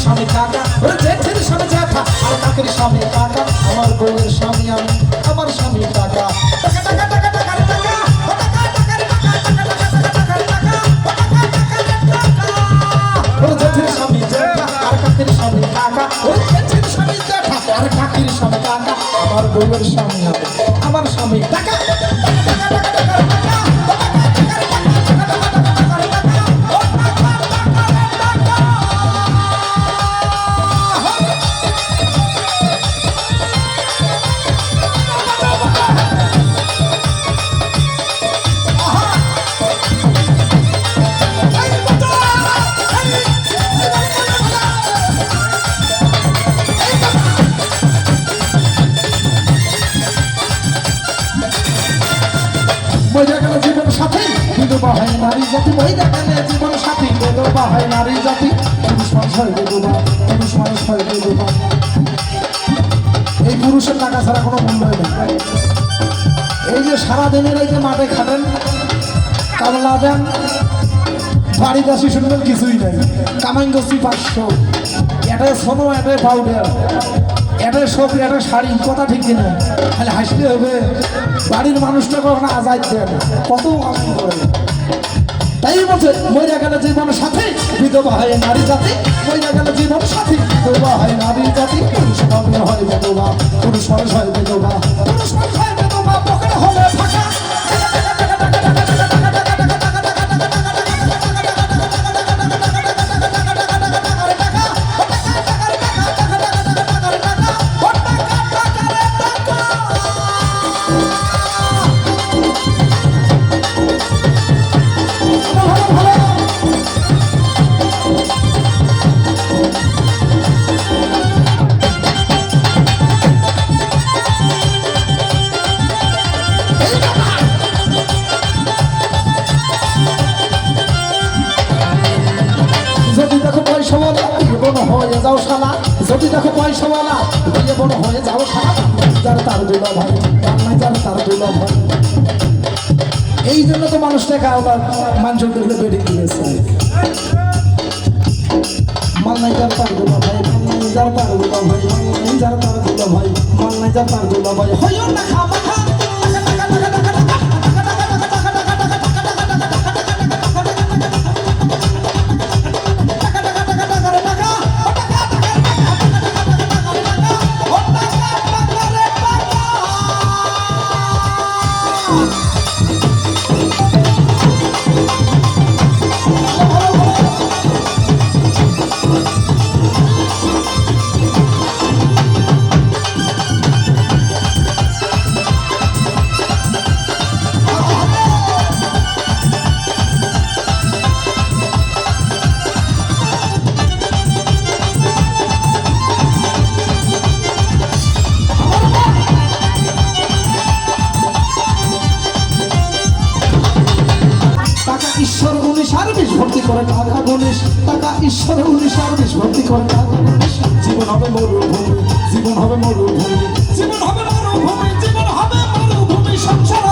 স্বামী কাকা, ওরে জেঠের স্বামী জ্যাঠা, আর কাকের স্বামী কাকা, আমার বউয়ের স্বামী আমি, আমার স্বামী কাকা। টাকা টাকা টাকা টাকা টাকা, ও টাকা টাকা ওরে জেঠের স্বামী জ্যাঠা, আর কাকের স্বামী কাকা, ওরে জেঠের স্বামী জ্যাঠা, আর কাকের স্বামী কাকা, আমার বউয়ের স্বামী আমি, আমার স্বামী কাকা। বইরা গেল জীবন সাথী, বিধবা হয় নারী জাতি, বইরা গেলে জীবন সাথী, বিধবা হয় নারী জাতি, পুরুষ মানুষ হয় বিধবা, পুরুষ মানুষ হয় বিধবা। এই পুরুষের টাকা ছাড়া কোনো মূল্য নেই। এই যে সারাদিনের এই যে মাঠে খাটেন, কামলা দেন, বাড়িতে আসি শুনবেন কিছুই নেই, কামাই করছি 500, এটাই সোনো, এটাই পাউডার, এটাই শোক, এটাই শাড়ি, কথা ঠিক কিনা, খালি হাসলে হবে। বাড়ির মানুষটা কখনো আজাদ দেন, কত কষ্ট করে। তাই বলছে মইরা গেল জীবন সাথী, বিধবা হয় নারী জাতি, মইরা গেল জীবন সাথী, বিধবা হয় নারী জাতি, পুরুষ মানুষ হয় বিধবা, পুরুষ মানুষ হয় বিধবা, পুরুষ মানুষ হয় বিধবা, পকেটে হলে ফাঁকা। যদি দেখো পয়সাওয়ালা জীবন হয়ে যাও শালা, যদি দেখো পয়সাওয়ালা জীবন হয়ে যাও শালা, যার তার দুলা ভাই, নাই যার তার দুলা ভাই। এই জন্য তো মানুষটাকে আবার মানুষের দেখলে বেরিয়ে দিয়েছে। মাল নাই যার তার দুলা ভাই, মাল নাই যার তার দুলা ভাই, মাল নাই যার তার দুলা ভাই, মাল নাই যার তার দুলা ভাই, হইও না খাওয়া খা। ঈশ্বর 19 আর 20 ভর্তি করে টাকা গণেশ, টাকা ঈশ্বর 19 আর 20 ভর্তি করে টাকা গণেশ। জীবন হবে মরুভূমি, জীবন হবে মরুভূমি, জীবন হবে মরুভূমি, জীবন হবে মরুভূমি, সংসার